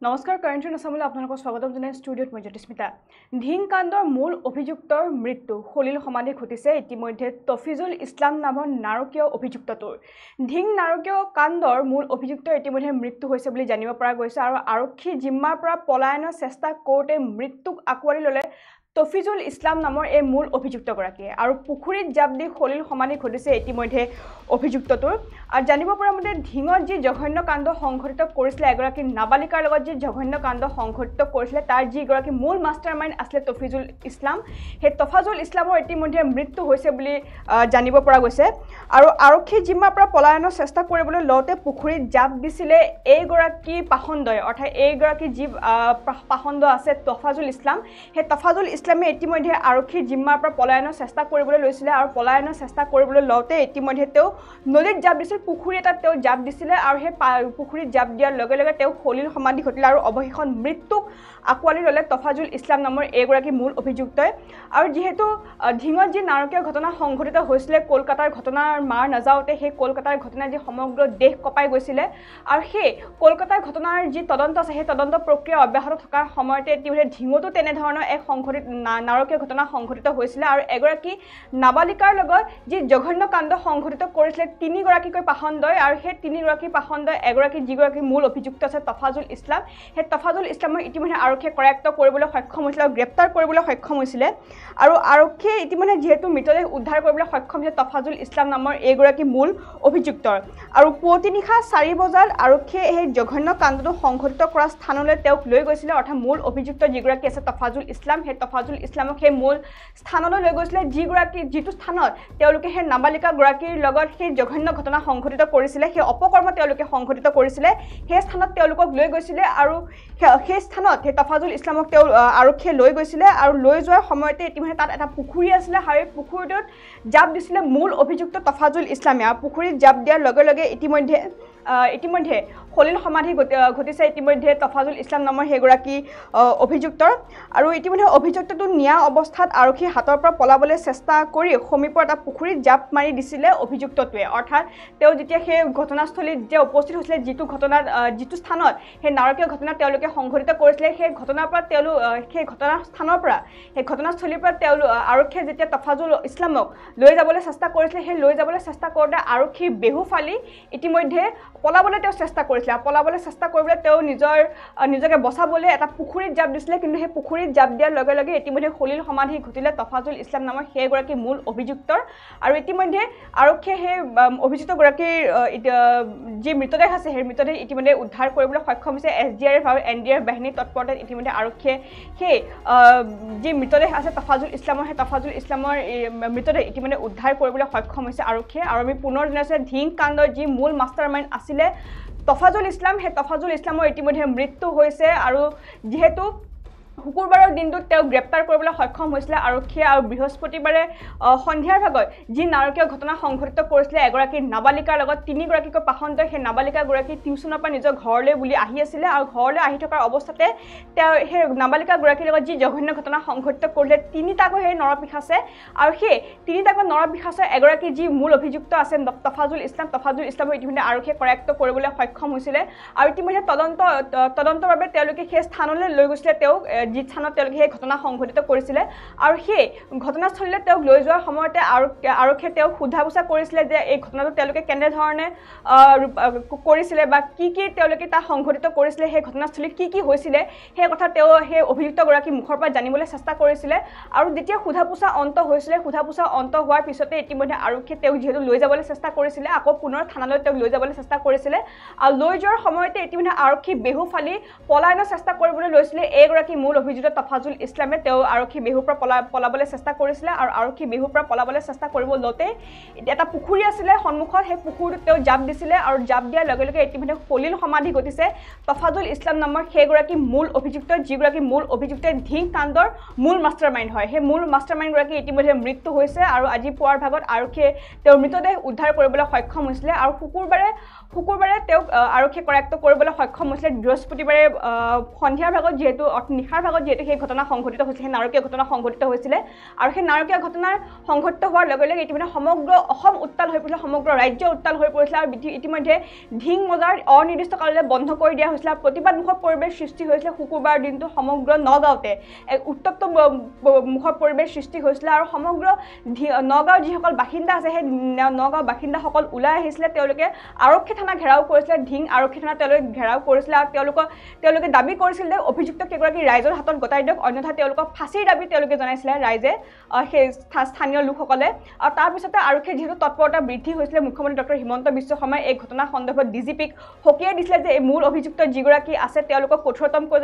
নমস্কাৰ কাৰেণ্ট আছামলৈ আপোনালোকক স্বাগতম জনাই ষ্টুডিঅ'ত মই জ্যোতিস্মিতা ধিং কাণ্ডৰ মূল অভিযুক্তৰ মৃত্যু সলিল সমাধি ঘটিছে ইতিমধ্যে তফিজুল ইছলাম নামৰ নাৰকীয় অভিযুক্তটোৰ ধিং নাৰকীয় কাণ্ডৰ মূল অভিযুক্তৰ ইতিমধ্যে মৃত্যু হৈছে বুলি জানিব পৰা গৈছে আৰু আৰক্ষী জিম্মাৰ পৰা পলায়নৰ চেষ্টা কৰোঁতে মৃত্যুক আকোৱালি ল'লে তফিজুল ইছলাম নামৰ এই মূল অভিযুক্তগৰাকীয়ে আৰু পুখুৰীত জাপ দি সলিল সমাধি ঘটিছে ইতিমধ্যে অভিযুক্তটোৰ আৰু জানিব পৰা মতে ধিঙত যি জঘন্য কাণ্ড সংঘটিত কৰিছিলে এগৰাকী নাবালিকাৰ লগত যি জঘন্য কাণ্ড সংঘটিত কৰিছিলে তাৰ যিগৰাকী মূল মাষ্টাৰমাইণ্ড আছিলে তফিজুল ইছলাম সেই তফাজুল ইছলামৰ ইতিমধ্যে মৃত্যু হৈছে বুলি জানিব পৰা গৈছে আৰু আৰক্ষী জিম্মাৰ পৰা পলায়নৰ চেষ্টা কৰিবলৈ লওঁতে পুখুৰীত জাপ দিছিলে এইগৰাকী পাখণ্ডই অৰ্থাৎ এইগৰাকী যি পাখণ্ড আছে তফাজুল ইছলাম সেই তফাজুল ইছলামে ইতিমধ্যে আৰক্ষী জিম্মাৰ পৰা পলায়নৰ চেষ্টা কৰিবলৈ লৈছিলে আৰু পলায়নৰ চেষ্টা কৰিবলৈ লওঁতে ইতিমধ্যে তেওঁ নদীত জাপ দিছিল পুখুৰী এটাত তেওঁ জাপ দিছিলে আৰু সেই পুখুৰীত জাপ দিয়াৰ লগে লগে তেওঁ সলিল সমাধি ঘটিলে আৰু অৱশেষত মৃত্যুক আকোৱালি ল'লে তফাজুল ইছলাম নামৰ এইগৰাকী মূল অভিযুক্তই আৰু যিহেতু ধিঙত যি নাৰকীয় ঘটনা সংঘটিত হৈছিলে কলকাতাৰ ঘটনাৰ মাৰ নাযাওঁতে সেই কলকাতাৰ ঘটনা যি সমগ্ৰ দেশ কঁপাই গৈছিলে আৰু সেই কলকাতাৰ ঘটনাৰ যি তদন্ত আছে সেই তদন্ত প্ৰক্ৰিয়া অব্যাহত থকাৰ সময়তে ইতিমধ্যে ধিঙতো তেনেধৰণৰ এক সংঘটিত নাৰকীয় ঘটনা সংঘটিত হৈছিলে আৰু এগৰাকী নাবালিকাৰ লগত যি জঘন্য কাণ্ড সংঘটিত কৰিছিলে তিনিগৰাকীকৈ পাখণ্ডই আৰু সেই তিনিগৰাকী পাখণ্ডই এগৰাকী যিগৰাকী মূল অভিযুক্ত আছে তফাজুল ইছলাম সেই তফাজুল ইছলামক ইতিমধ্যে আৰক্ষীয়ে কৰায়ত্ব কৰিবলৈ সক্ষম হৈছিলে আৰু গ্ৰেপ্তাৰ কৰিবলৈ সক্ষম হৈছিলে আৰু আৰক্ষীয়ে ইতিমধ্যে যিহেতু মৃতদেহ উদ্ধাৰ কৰিবলৈ সক্ষম হৈছে তফাজুল ইছলাম নামৰ এইগৰাকী মূল অভিযুক্তৰ আৰু পুৱতি নিশা 4 বজাত আৰক্ষীয়ে সেই জঘন্য কাণ্ডটো সংঘটিত কৰা স্থানলৈ তেওঁক লৈ গৈছিলে অৰ্থাৎ মূল অভিযুক্ত যিগৰাকী আছে তফাজুল ইছলাম সেই তফাজুল ইছলামক সেই মূল স্থানলৈ লৈ গৈছিলে যিটো স্থানত তেওঁলোকে সেই নাবালিকাগৰাকীৰ লগত সেই জঘন্য ঘটনা সংঘটিত কৰিছিলে সেই অপকৰ্ম তেওঁলোকে সংঘটিত কৰিছিলে সেই স্থানত তেওঁলোকক লৈ গৈছিলে আৰু সেই স্থানত সেই তফাজুল ইছলামক তেওঁ আৰক্ষীয়ে লৈ গৈছিলে আৰু লৈ যোৱাৰ সময়তে ইতিমধ্যে তাত এটা পুখুৰী আছিলে আৰু এই পুখুৰীটোত জাপ দিছিলে মূল অভিযুক্ত তফাজুল ইছলামে আৰু পুখুৰীত জাপ দিয়াৰ লগে লগে ইতিমধ্যে সলিল সমাধি ঘটিছে ইতিমধ্যে তফাজুল ইছলাম নামৰ সেইগৰাকী অভিযুক্তৰ আৰু ইতিমধ্যে অভিযুক্তটো নিয়া অৱস্থাত আৰক্ষীৰ হাতৰ পৰা পলাবলৈ চেষ্টা কৰি সমীপৰ এটা পুখুৰীত জাপ মাৰি দিছিলে অভিযুক্তটোৱে অৰ্থাৎ তেওঁ যেতিয়া সেই ঘটনাস্থলীত যে উপস্থিত হৈছিলে যিটো স্থানত সেই নাৰকীয় ঘটনা তেওঁলোকে সংঘটিত কৰিছিলে সেই ঘটনাস্থলীৰ পৰা আৰক্ষীয়ে যেতিয়া তফাজুল ইছলামক লৈ যাবলৈ চেষ্টা কৰিছিলে সেই লৈ যাবলৈ চেষ্টা কৰোঁতে আৰক্ষীৰ বেহু ফালি ইতিমধ্যে পলাবলৈ তেওঁ চেষ্টা কৰিছিলে পলাবলৈ চেষ্টা কৰিবলৈ তেওঁ নিজকে বচাবলৈ এটা পুখুৰীত জাপ দিছিলে কিন্তু সেই পুখুৰীত জাপ দিয়াৰ লগে লগে ইতিমধ্যে সলিল সমাধি ঘটিলে তফাজুল ইছলাম নামৰ সেইগৰাকী মূল অভিযুক্তৰ আৰু ইতিমধ্যে আৰক্ষীয়ে সেই অভিযুক্তগৰাকীৰ যি মৃতদেহ আছে সেই মৃতদেহ ইতিমধ্যে উদ্ধাৰ কৰিবলৈ সক্ষম হৈছে SDRF আৰু NDRF বাহিনীৰ তৎপৰতাত ইতিমধ্যে আৰক্ষীয়ে সেই যি মৃতদেহ আছে তফাজুল ইছলামৰ সেই তফাজুল ইছলামৰ মৃতদেহ ইতিমধ্যে উদ্ধাৰ কৰিবলৈ সক্ষম হৈছে আৰক্ষীয়ে আৰু আমি পুনৰ জনাইছোঁ ধিং কাণ্ডৰ যি মূল মাষ্টাৰমাইণ্ড আছিলে তফাজুল ইছলাম সেই তফাজুল ইছলামৰ ইতিমধ্যে মৃত্যু হৈছে আৰু যিহেতু শুকুৰবাৰৰ দিনটোত তেওঁ গ্ৰেপ্তাৰ কৰিবলৈ সক্ষম হৈছিলে আৰক্ষীয়ে আৰু বৃহস্পতিবাৰে সন্ধিয়াৰ ভাগত যি নাৰকীয় ঘটনা সংঘটিত কৰিছিলে এগৰাকী নাবালিকাৰ লগত তিনিগৰাকীকৈ পাখণ্ডই সেই নাবালিকাগৰাকী টিউচনৰ পৰা নিজৰ ঘৰলৈ বুলি আহি আছিলে আৰু ঘৰলৈ আহি থকাৰ অৱস্থাতে তেওঁ সেই নাবালিকাগৰাকীৰ লগত যি জঘন্য ঘটনা সংঘটিত কৰিলে তিনিটাকৈ সেই নৰপিশাচে আৰু সেই তিনিটাকৈ নৰপিশাচৰ এগৰাকী যি মূল অভিযুক্ত আছে তফাজুল ইছলামক ইতিমধ্যে আৰক্ষীয়ে কৰায়ত্ব কৰিবলৈ সক্ষম হৈছিলে আৰু ইতিমধ্যে তদন্তৰ বাবে তেওঁলোকে সেই স্থানলৈ লৈ গৈছিলে তেওঁক যি স্থানত তেওঁলোকে সেই ঘটনা সংঘটিত কৰিছিলে আৰু সেই ঘটনাস্থলীলৈ তেওঁক লৈ যোৱাৰ সময়তে আৰক্ষীয়ে তেওঁক সোধা পোছা কৰিছিলে যে এই ঘটনাটো তেওঁলোকে কেনেধৰণে কৰিছিলে বা কি তেওঁলোকে তাত সংঘটিত কৰিছিলে সেই ঘটনাস্থলীত কি হৈছিলে সেই কথা তেওঁ সেই অভিযুক্তগৰাকী মুখৰ পৰা জানিবলৈ চেষ্টা কৰিছিলে আৰু যেতিয়া সোধা পোছা অন্ত হৈছিলে সোধা পোছা অন্ত হোৱাৰ পিছতে ইতিমধ্যে আৰক্ষীয়ে তেওঁক যিহেতু লৈ যাবলৈ চেষ্টা কৰিছিলে আকৌ পুনৰ থানালৈ তেওঁক লৈ যাবলৈ চেষ্টা কৰিছিলে আৰু লৈ যোৱাৰ সময়তে ইতিমধ্যে আৰক্ষী বেহু ফালি পলায়নৰ চেষ্টা কৰিবলৈ লৈছিলে এইগৰাকী মূল অভিযুক্ত তফাজুল ইছলামে তেওঁ আৰক্ষী বেহুৰ পৰা পলাবলৈ চেষ্টা কৰিছিলে আৰু আৰক্ষী বেহুৰ পৰা পলাবলৈ চেষ্টা কৰিব লওঁতে এটা পুখুৰী আছিলে সন্মুখত সেই পুখুৰীটোত তেওঁ জাপ দিছিলে আৰু জাপ দিয়াৰ লগে লগে ইতিমধ্যে সলিল সমাধি ঘটিছে তফাজুল ইছলাম নামৰ সেইগৰাকী মূল অভিযুক্ত যিগৰাকী মূল অভিযুক্তে ধিং কাণ্ডৰ মূল মাষ্টাৰমাইণ্ড হয় সেই মূল মাষ্টাৰমাইণ্ডগৰাকী ইতিমধ্যে মৃত্যু হৈছে আৰু আজি পুৱাৰ ভাগত আৰক্ষীয়ে তেওঁৰ মৃতদেহ উদ্ধাৰ কৰিবলৈ সক্ষম হৈছিলে আৰু শুকুৰবাৰে তেওঁক আৰক্ষীয়ে কৰায়ত্ব কৰিবলৈ সক্ষম হৈছিলে বৃহস্পতিবাৰে সন্ধিয়াৰ ভাগত যিহেতু নিশাৰ ভাগত যিহেতু সেই ঘটনা সংঘটিত হৈছিল, সেই নাৰকীয় ঘটনা সংঘটিত হৈছিলে আৰু সেই নাৰকীয় ঘটনাৰ সংঘটিত হোৱাৰ লগে লগে ইতিমধ্যে সমগ্ৰ অসম উত্তাল হৈ পৰিছিলে, সমগ্ৰ ৰাজ্য উত্তাল হৈ পৰিছিলে আৰু ইতিমধ্যে ধিং বজাৰ অনিৰ্দিষ্ট কাললৈ বন্ধ কৰি দিয়া হৈছিলে আৰু প্ৰতিবাদমুখৰ পৰিৱেশ সৃষ্টি হৈছিলে। শুকুৰবাৰ দিনটো সমগ্ৰ নগাঁৱতে এক উত্তপ্ত মুখৰ পৰিৱেশ সৃষ্টি হৈছিলে আৰু সমগ্ৰ নগাঁৱৰ যিসকল বাসিন্দা আছে সেই নগাঁৱৰ বাসিন্দাসকল ওলাই আহিছিলে। তেওঁলোকে আৰক্ষী থানা ঘেৰাও কৰিছিলে, ধিং আৰক্ষী থানা তেওঁলোকে ঘেৰাও কৰিছিলে আৰু তেওঁলোকে দাবী কৰিছিল যে অভিযুক্ত কেইগৰাকী ৰাইজৰ হাতত গতাই দিয়ক, অন্যথা তেওঁলোকক ফাঁচীৰ দাবী তেওঁলোকে জনাইছিলে ৰাইজে, সেই স্থানীয় লোকসকলে। আৰু তাৰপিছতে আৰক্ষীৰ যিহেতু তৎপৰতা বৃদ্ধি হৈছিলে, মুখ্যমন্ত্ৰী ডক্টৰ হিমন্ত বিশ্ব শৰ্মাই এই ঘটনা সন্দৰ্ভত DGPক সকীয়াই দিছিলে যে এই মূল অভিযুক্ত যিগৰাকী আছে তেওঁলোকক কঠোৰতম কৰি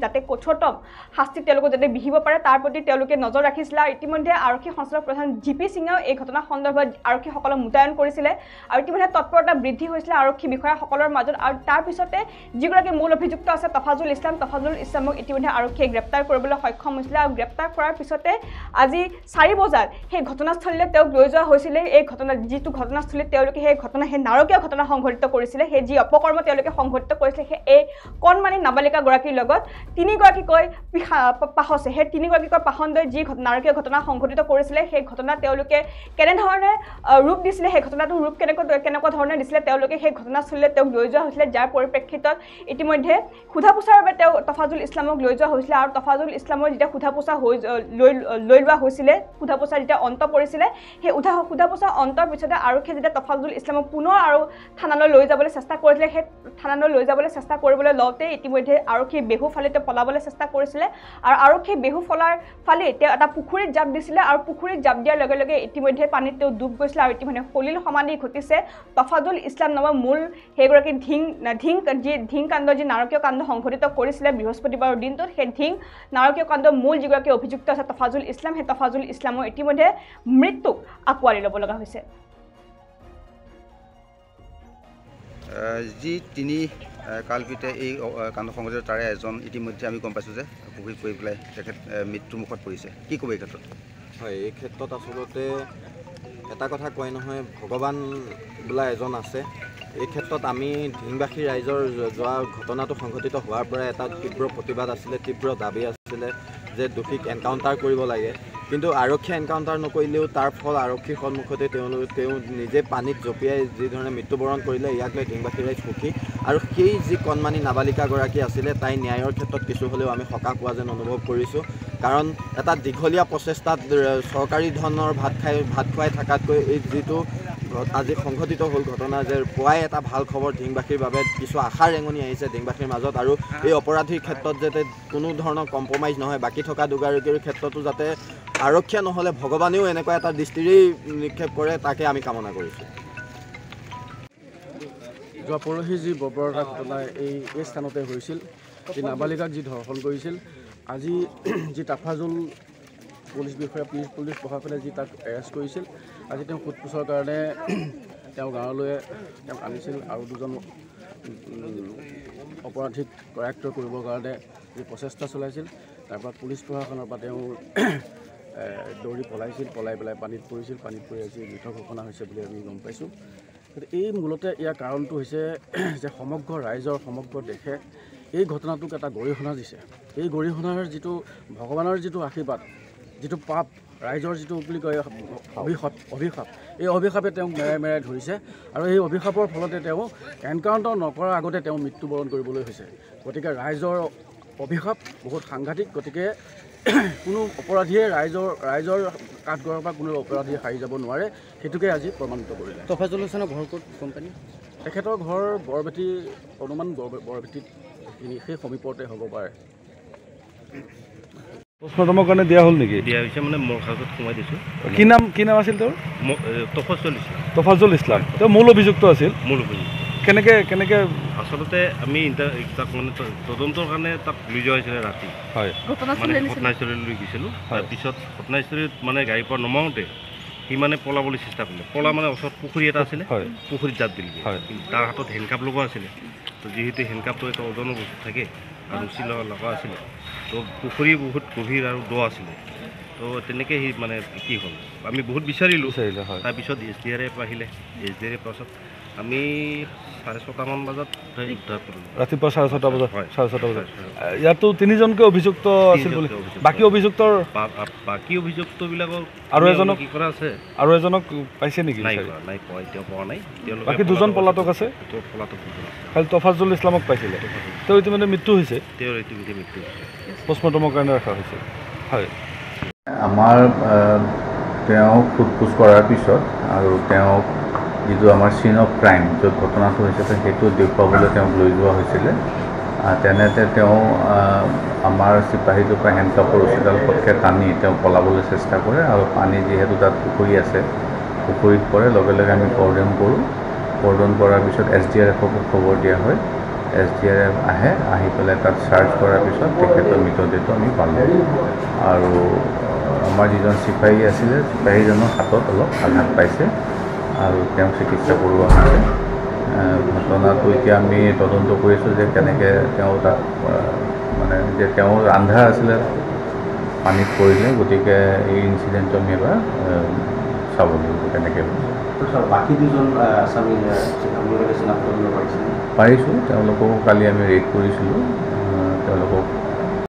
যাতে কঠোৰতম শাস্তি তেওঁলোকক যাতে বিহিব পাৰে তাৰ প্ৰতি তেওঁলোকে নজৰ ৰাখিছিলে। আৰু ইতিমধ্যে আৰক্ষী সঞ্চালক প্ৰধান GP সিঙেও এই ঘটনা সন্দৰ্ভত আৰক্ষীসকলক মোতায়েন কৰিছিলে আৰু ইতিমধ্যে তৎপৰতা বৃদ্ধি হৈছিলে আৰক্ষী বিষয়াসকলৰ মাজত। আৰু তাৰপিছতে যিগৰাকী মূল অভিযুক্ত আছে তফাজুল ইছলামক ইতিমধ্যে আৰক্ষীয়ে গ্ৰেপ্তাৰ কৰিবলৈ সক্ষম হৈছিলে আৰু গ্ৰেপ্তাৰ কৰাৰ পিছতে আজি 4 বজাত সেই ঘটনাস্থলীলৈ তেওঁক লৈ যোৱা হৈছিলে। এই যিটো ঘটনাস্থলীত তেওঁলোকে সেই নাৰকীয় ঘটনা সংঘটিত কৰিছিলে, সেই যি অপকৰ্ম তেওঁলোকে সংঘটিত কৰিছিলে সেই এই কণমানি নাবালিকাগৰাকীৰ লগত 3গৰাকীকৈ পাহছে, সেই 3গৰাকীকৈ পাহনদৈ যি নাৰকীয় ঘটনা সংঘটিত কৰিছিলে সেই ঘটনা তেওঁলোকে কেনেধৰণে ৰূপ দিছিলে, সেই ঘটনাটোৰ ৰূপ কেনেকুৱা ধৰণে দিছিলে তেওঁলোকে সেই ঘটনাস্থলীলৈ তেওঁক লৈ যোৱা হৈছিলে, যাৰ পৰিপ্ৰেক্ষিতত ইতিমধ্যে সোধা পোছাৰ বাবে তেওঁ তফাজুল ইছলামক লৈ যোৱা হৈছিলে। আৰু তফাজুল ইছলামৰ যেতিয়া সোধা পোছা লৈ লোৱা হৈছিলে, সোধা পোছা যেতিয়া অন্ত পৰিছিলে, সেই সোধা পোছাৰ অন্তৰ পিছতে আৰক্ষীয়ে যেতিয়া তফাজুল ইছলামক পুনৰ আৰু থানালৈ লৈ যাবলৈ চেষ্টা কৰিছিলে, সেই থানালৈ লৈ যাবলৈ চেষ্টা কৰিবলৈ লওঁতে ইতিমধ্যে আৰক্ষীয়ে বেহু ফালি তেওঁ পলাবলৈ চেষ্টা কৰিছিলে আৰু আৰক্ষীয়ে বেহু ফালি তেওঁ এটা পুখুৰীত জাপ দিছিলে আৰু পুখুৰীত জাপ দিয়াৰ লগে লগে ইতিমধ্যে পানীত তেওঁ ডুব গৈছিলে আৰু ইতিমধ্যে সলিল সমাধি ঘটিছে তফাজুল ইছলাম নামৰ মূল সেইগৰাকী ধিং কাণ্ড যি নাৰকীয় কাণ্ড সংঘটিত কৰিছিলে বৃহস্পতিবাৰৰ দিনটোত। সেই ধিং নাৰকীয় কাণ্ডৰ মূল যিগৰাকী অভিযুক্ত আছে তফাজুল ইছলাম, সেই তফাজুল ইছলামৰ ইতিমধ্যে মৃত্যুক আঁকোৱালি ল'ব লগা হৈছে। যি 3 কালপিতে এই কাণ্ড সংঘটিত তাৰে এজন ইতিমধ্যে আমি গম পাইছোঁ যে পুখুৰীত পৰি পেলাই তেখেত মৃত্যুমুখত পৰিছে। কি ক'ব এই ক্ষেত্ৰত? হয়, এই ক্ষেত্ৰত আচলতে এটা কথা কয় নহয়, ভগৱান বোলা এজন আছে। এই ক্ষেত্ৰত আমি ধিংবাসী ৰাইজৰ যোৱা ঘটনাটো সংঘটিত হোৱাৰ পৰা এটা তীব্ৰ প্ৰতিবাদ আছিলে, তীব্ৰ দাবী আছিলে যে দোষীক এনকাউণ্টাৰ কৰিব লাগে। কিন্তু আৰক্ষীয়ে এনকাউণ্টাৰ নকৰিলেও তাৰ ফল আৰক্ষীৰ সন্মুখতে তেওঁ নিজে পানীত জঁপিয়াই যিধৰণে মৃত্যুবৰণ কৰিলে, ইয়াক লৈ ধিংবাসী ৰাইজ সুখী। আৰু সেই যি কণমানি নাবালিকাগৰাকী আছিলে তাই ন্যায়ৰ ক্ষেত্ৰত কিছু হ'লেও আমি সকাহ পোৱা যেন অনুভৱ কৰিছোঁ। কাৰণ এটা দীঘলীয়া প্ৰচেষ্টাত চৰকাৰী ধনৰ ভাত খুৱাই থকাতকৈ এই যিটো আজি সংঘটিত হ'ল ঘটনা, যে পুৱাই এটা ভাল খবৰ ধিংবাসীৰ বাবে কিছু আশাৰ ৰেঙনি আহিছে ধিংবাসীৰ মাজত। আৰু এই অপৰাধীৰ ক্ষেত্ৰত যাতে কোনো ধৰণৰ কম্প্ৰমাইজ নহয়, বাকী থকা দুগৰাকীৰ ক্ষেত্ৰতো যাতে আৰক্ষীয়ে নহ'লে ভগৱানেও এনেকুৱা এটা দৃষ্টিৰে নিক্ষেপ কৰে, তাকে আমি কামনা কৰিছোঁ। যোৱা পৰহি যি বৰ্বৰতা ঘটনা এই স্থানতে হৈছিল, যি নাবালিকাক যি ধৰ্ষণ কৰিছিল, আজি যি তাফাজুল পুলিচ বিষয়া পুলিচ প্ৰশাসনে যি তাক এৰেষ্ট কৰিছিল, আজি তেওঁ সোধপোছৰ কাৰণে তেওঁ গাঁৱলৈ তেওঁক আনিছিল আৰু 2জন অপৰাধীক কৰায়ত্ব কৰিবৰ কাৰণে যি প্ৰচেষ্টা চলাইছিল, তাৰপৰা পুলিচ প্ৰশাসনৰ পৰা তেওঁ দৌৰি পলাই পেলাই পানীত পৰিছিল। পানীত পৰি আজি মৃত ঘোষণা হৈছে বুলি আমি গম পাইছোঁ। এই মূলতে ইয়াৰ কাৰণটো হৈছে যে সমগ্ৰ ৰাইজৰ সমগ্ৰ দেশে এই ঘটনাটোক এটা গৰিহণা দিছে। এই গৰিহণাৰ যিটো ভগৱানৰ যিটো আশীৰ্বাদ, যিটো পাপ, ৰাইজৰ যিটো বুলি কয় অভিশাপ, এই অভিশাপে তেওঁক মেৰাই ধৰিছে আৰু এই অভিশাপৰ ফলতে তেওঁ এনকাউণ্টাৰ নকৰাৰ আগতে তেওঁ মৃত্যুবৰণ কৰিবলৈ হৈছে। গতিকে ৰাইজৰ অভিশাপ বহুত সাংঘাতিক। গতিকে কোনো অপৰাধীয়ে ৰাইজৰ কাঠগড়াৰ পৰা কোনো অপৰাধীয়ে সাৰি যাব নোৱাৰে, সেইটোকে আজি প্ৰমাণিত কৰিলে। তফাজুল ইছলামৰ ঘৰ ক'ত কোম্পানী? তেখেতৰ ঘৰ বৰবেটী, অনুমান বৰবেটীত সেই সমীপতে হ'ব পাৰে। পোষ্টমৰ্টমৰ কাৰণে দিয়া হ'ল নেকি? দিয়া হৈছে, মানে মোৰ কাগজত সোমাই দিছোঁ। কি নাম আছিল তেওঁৰ? তফাজুল ইছলাম। তেওঁ মূল অভিযুক্ত আছিল। মূল অভিযুক্ত কেনেকৈ আচলতে আমি তাক মানে তদন্তৰ কাৰণে তাক লৈ যোৱা হৈছিলে ৰাতি। হয়, মানে ঘটনাস্থলীলৈ লৈ গৈছিলোঁ। তাৰপিছত ঘটনাস্থলীত মানে গাড়ীৰ পৰা নমাওঁতে সি মানে পলাবলৈ চেষ্টা কৰিলে। মানে ওচৰত পুখুৰী এটা আছিলে, পুখুৰীত জাপ দিলে। কিন্তু তাৰ হাতত হেণ্ডকাপ লগোৱা আছিলে। তো যিহেতু হেণ্ডকাপটো এটা ওজনৰ বস্তু থাকে আৰু ৰছী লগা আছিলে, তো পুখুৰী বহুত গভীৰ আৰু দ আছিলে। তো তেনেকৈ সি মানে কি হ'ল, আমি বহুত বিচাৰিলোঁ। তাৰপিছত SDRF আহিলে। SDRF পাছত আমি 6:30মান বজাত উদ্ধাৰ কৰিলোঁ। ৰাতিপুৱা 6:30 বজাত হয়। 6:30 বজাত ইয়াতো 3জনকৈ অভিযুক্ত আছিল বুলি বাকী অভিযুক্তৰ বাকী অভিযুক্তবিলাকক আৰু এজনক কি কৰা আছে আৰু এজনক পাইছে নেকি নাই পোৱা এতিয়াও পোৱা নাই তেওঁলোকে বাকী 2জন পলাতক আছে পলাতক 2জন আছে খালি তফাজুল ইছলামক পাইছিলে তেওঁ ইতিমধ্যে মৃত্যু হৈছে তেওঁৰ ইতিমধ্যে মৃত্যু হৈছে পষ্টমৰ্টমৰ কাৰণে ৰখা হৈছে হয় আমাৰ তেওঁ সোধপোছ কৰাৰ পিছত আৰু তেওঁক যিটো আমাৰ চিন অফ ক্ৰাইম য'ত ঘটনাটো হৈছিলে সেইটো দেখুৱাবলৈ তেওঁক লৈ যোৱা হৈছিলে তেনেতে তেওঁ আমাৰ চিপাহীটোৰ পৰা হেণ্ডকাপৰ ৰছীডাল পটকৈ টানি তেওঁ পলাবলৈ চেষ্টা কৰে আৰু পানী যিহেতু তাত পুখুৰী আছে পুখুৰীত পৰে লগে লগে আমি কৰ্ডন কৰোঁ কৰ্ডন কৰাৰ পিছত SDRFকো খবৰ দিয়া হয় SDRF আহি পেলাই তাত চাৰ্চ কৰাৰ পিছত তেখেতৰ মৃতদেহটো আমি পালোঁ আৰু আমাৰ যিজন চিপাহী আছিলে চিপাহীজনৰ হাতত অলপ আঘাত পাইছে আৰু তেওঁক চিকিৎসা কৰোৱা হৈছে ঘটনাটো এতিয়া আমি তদন্ত কৰিছোঁ যে কেনেকৈ তেওঁ তাত মানে যে তেওঁ আন্ধাৰ আছিলে পানীত পৰিলে গতিকে এই ইনচিডেণ্টটো আমি এবাৰ চাব লাগিব কেনেকৈ বাকী 2জন আছামী চিনাক্ত কৰিব পাৰিছোঁ তেওঁলোককো কালি আমি ৰেড কৰিছিলোঁ